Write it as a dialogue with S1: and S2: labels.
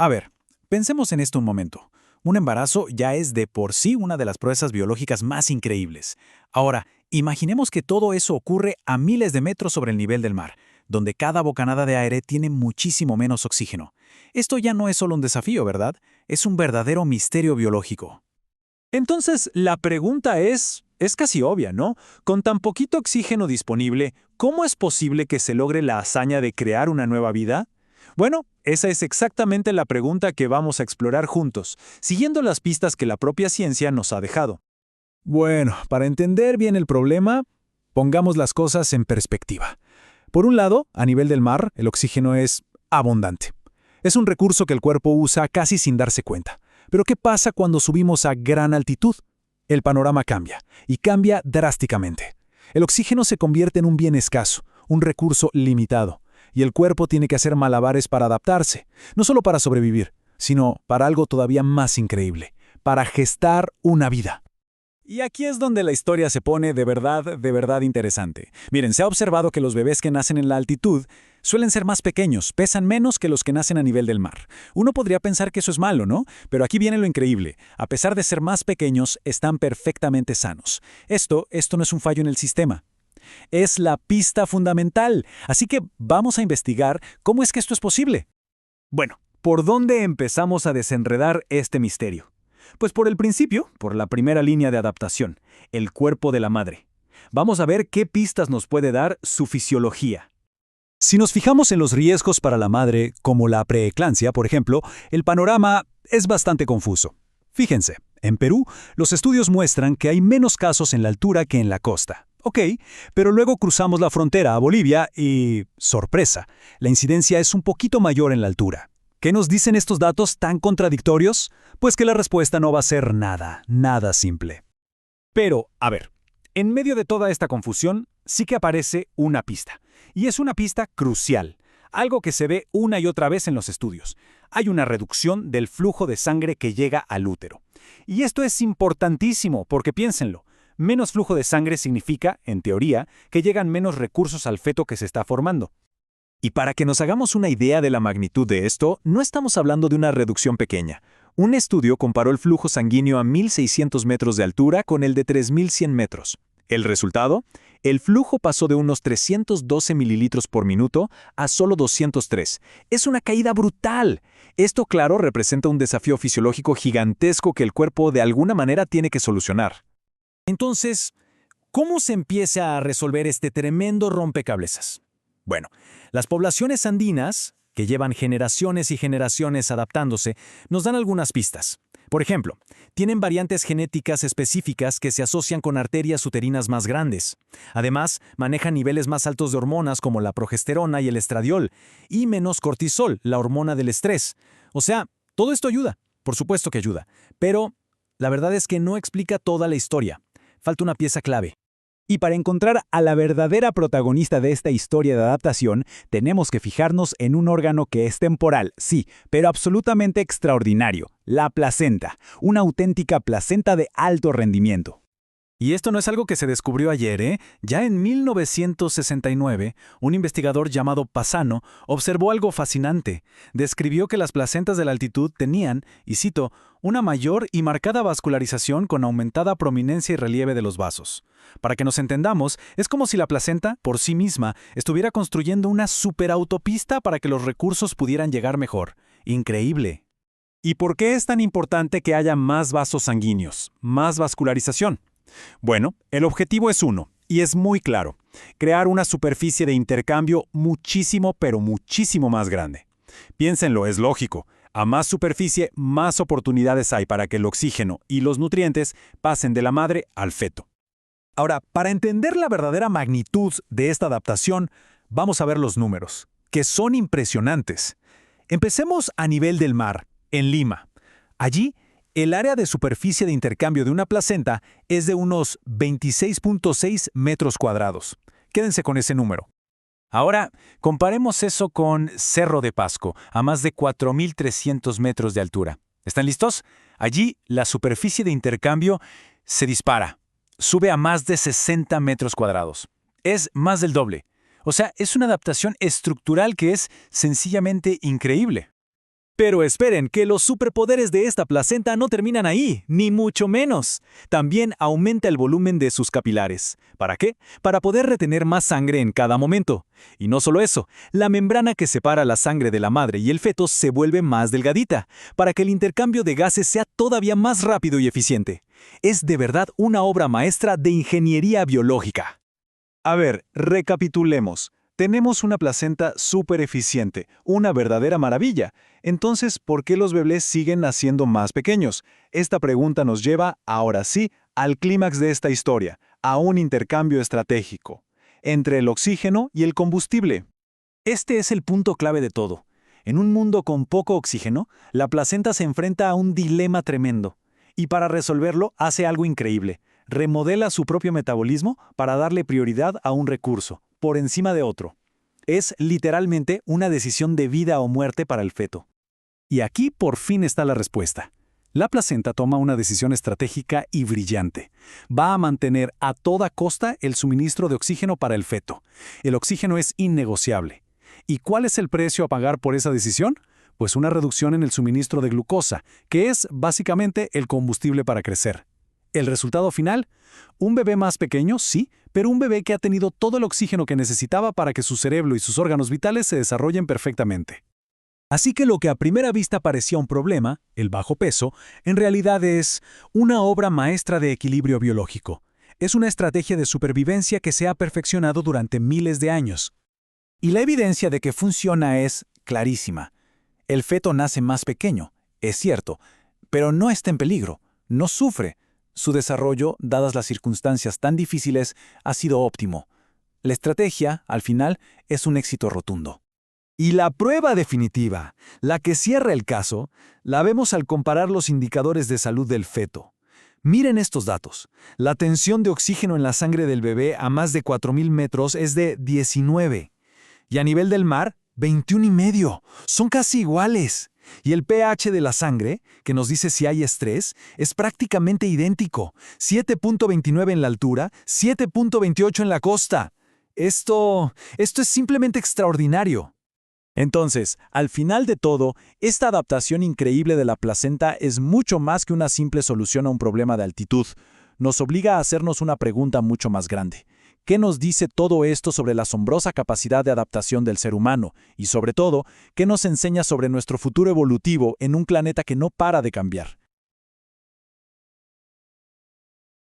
S1: A ver, pensemos en esto un momento. Un embarazo ya es de por sí una de las proezas biológicas más increíbles. Ahora, imaginemos que todo eso ocurre a miles de metros sobre el nivel del mar, donde cada bocanada de aire tiene muchísimo menos oxígeno. Esto ya no es solo un desafío, ¿verdad? Es un verdadero misterio biológico.
S2: Entonces, la pregunta es casi obvia, ¿no? Con tan poquito oxígeno disponible, ¿cómo es posible que se logre la hazaña de crear una nueva vida? Bueno, esa es exactamente la pregunta que vamos a explorar juntos, siguiendo las pistas que la propia ciencia nos ha dejado.
S1: Bueno, para entender bien el problema, pongamos las cosas en perspectiva. Por un lado, a nivel del mar, el oxígeno es abundante. Es un recurso que el cuerpo usa casi sin darse cuenta. Pero ¿qué pasa cuando subimos a gran altitud? El panorama cambia, y cambia drásticamente. El oxígeno se convierte en un bien escaso, un recurso limitado, y el cuerpo tiene que hacer malabares para adaptarse, no solo para sobrevivir, sino para algo todavía más increíble, para gestar una vida. Y aquí es donde la historia se pone de verdad interesante. Miren, se ha observado que los bebés que nacen en la altitud suelen ser más pequeños, pesan menos que los que nacen a nivel del mar. Uno podría pensar que eso es malo, ¿no? Pero aquí viene lo increíble. A pesar de ser más pequeños, están perfectamente sanos. Esto no es un fallo en el sistema. Es la pista fundamental. Así que vamos a investigar cómo es que esto es posible. Bueno, ¿por dónde empezamos a desenredar este misterio? Pues por el principio, por la primera línea de adaptación, el cuerpo de la madre. Vamos a ver qué pistas nos puede dar su fisiología. Si nos fijamos en los riesgos para la madre, como la preeclampsia, por ejemplo, el panorama es bastante confuso. Fíjense, en Perú, los estudios muestran que hay menos casos en la altura que en la costa. Ok, pero luego cruzamos la frontera a Bolivia y, sorpresa, la incidencia es un poquito mayor en la altura. ¿Qué nos dicen estos datos tan contradictorios? Pues que la respuesta no va a ser nada simple. Pero, a ver, en medio de toda esta confusión, sí que aparece una pista. Y es una pista crucial, algo que se ve una y otra vez en los estudios. Hay una reducción del flujo de sangre que llega al útero. Y esto es importantísimo, porque piénsenlo, menos flujo de sangre significa, en teoría, que llegan menos recursos al feto que se está formando. Y para que nos hagamos una idea de la magnitud de esto, no estamos hablando de una reducción pequeña. Un estudio comparó el flujo sanguíneo a 1.600 metros de altura con el de 3.100 metros. ¿El resultado? El flujo pasó de unos 312 mililitros por minuto a solo 203. Es una caída brutal. Esto, claro, representa un desafío fisiológico gigantesco que el cuerpo de alguna manera tiene que solucionar. Entonces, ¿cómo se empieza a resolver este tremendo rompecabezas? Bueno, las poblaciones andinas, que llevan generaciones y generaciones adaptándose, nos dan algunas pistas. Por ejemplo, tienen variantes genéticas específicas que se asocian con arterias uterinas más grandes. Además, manejan niveles más altos de hormonas como la progesterona y el estradiol, y menos cortisol, la hormona del estrés. O sea, todo esto ayuda, por supuesto que ayuda, pero la verdad es que no explica toda la historia. Falta una pieza clave. Y para encontrar a la verdadera protagonista de esta historia de adaptación, tenemos que fijarnos en un órgano que es temporal, sí, pero absolutamente extraordinario, la placenta, una auténtica placenta de alto rendimiento. Y esto no es algo que se descubrió ayer, ¿eh? Ya en 1969, un investigador llamado Passano observó algo fascinante. Describió que las placentas de la altitud tenían, y cito, una mayor y marcada vascularización con aumentada prominencia y relieve de los vasos. Para que nos entendamos, es como si la placenta, por sí misma, estuviera construyendo una superautopista para que los recursos pudieran llegar mejor. Increíble. ¿Y por qué es tan importante que haya más vasos sanguíneos, más vascularización? Bueno, el objetivo es uno, y es muy claro, crear una superficie de intercambio muchísimo, pero muchísimo más grande. Piénsenlo, es lógico. A más superficie, más oportunidades hay para que el oxígeno y los nutrientes pasen de la madre al feto. Ahora, para entender la verdadera magnitud de esta adaptación, vamos a ver los números, que son impresionantes. Empecemos a nivel del mar, en Lima. Allí, el área de superficie de intercambio de una placenta es de unos 26.6 metros cuadrados. Quédense con ese número. Ahora, comparemos eso con Cerro de Pasco, a más de 4.300 metros de altura. ¿Están listos? Allí, la superficie de intercambio se dispara. Sube a más de 60 metros cuadrados. Es más del doble. O sea, es una adaptación estructural que es sencillamente increíble.
S2: Pero esperen, que los superpoderes de esta placenta no terminan ahí, ni mucho menos. También aumenta el volumen de sus capilares. ¿Para qué? Para poder retener más sangre en cada momento. Y no solo eso, la membrana que separa la sangre de la madre y el feto se vuelve más delgadita, para que el intercambio de gases sea todavía más rápido y eficiente. Es de verdad una obra maestra de ingeniería biológica. A ver, recapitulemos. Tenemos una placenta súper eficiente, una verdadera maravilla. Entonces, ¿por qué los bebés siguen naciendo más pequeños? Esta pregunta nos lleva, ahora sí, al clímax de esta historia, a un intercambio estratégico entre el oxígeno y el combustible. Este es el punto clave de todo. En un mundo con poco oxígeno, la placenta se enfrenta a un dilema tremendo. Y para resolverlo, hace algo increíble. Remodela su propio metabolismo para darle prioridad a un recurso, por encima de otro. Es literalmente una decisión de vida o muerte para el feto. Y aquí por fin está la respuesta. La placenta toma una decisión estratégica y brillante. Va a mantener a toda costa el suministro de oxígeno para el feto. El oxígeno es innegociable. ¿Y cuál es el precio a pagar por esa decisión? Pues una reducción en el suministro de glucosa, que es básicamente el combustible para crecer. ¿El resultado final? Un bebé más pequeño, sí, pero un bebé que ha tenido todo el oxígeno que necesitaba para que su cerebro y sus órganos vitales se desarrollen perfectamente. Así que lo que a primera vista parecía un problema, el bajo peso, en realidad es una obra maestra de equilibrio biológico. Es una estrategia de supervivencia que se ha perfeccionado durante miles de años. Y la evidencia de que funciona es clarísima. El feto nace más pequeño, es cierto, pero no está en peligro, no sufre. Su desarrollo, dadas las circunstancias tan difíciles, ha sido óptimo. La estrategia, al final, es un éxito rotundo. Y la prueba definitiva, la que cierra el caso, la vemos al comparar los indicadores de salud del feto. Miren estos datos. La tensión de oxígeno en la sangre del bebé a más de 4.000 metros es de 19. Y a nivel del mar, 21,5. Son casi iguales. Y el pH de la sangre, que nos dice si hay estrés, es prácticamente idéntico. 7.29 en la altura, 7.28 en la costa. Esto es simplemente extraordinario. Entonces, al final de todo, esta adaptación increíble de la placenta es mucho más que una simple solución a un problema de altitud. Nos obliga a hacernos una pregunta mucho más grande. ¿Qué nos dice todo esto sobre la asombrosa capacidad de adaptación del ser humano? Y sobre todo, ¿qué nos enseña sobre nuestro futuro evolutivo en un planeta que no para de cambiar?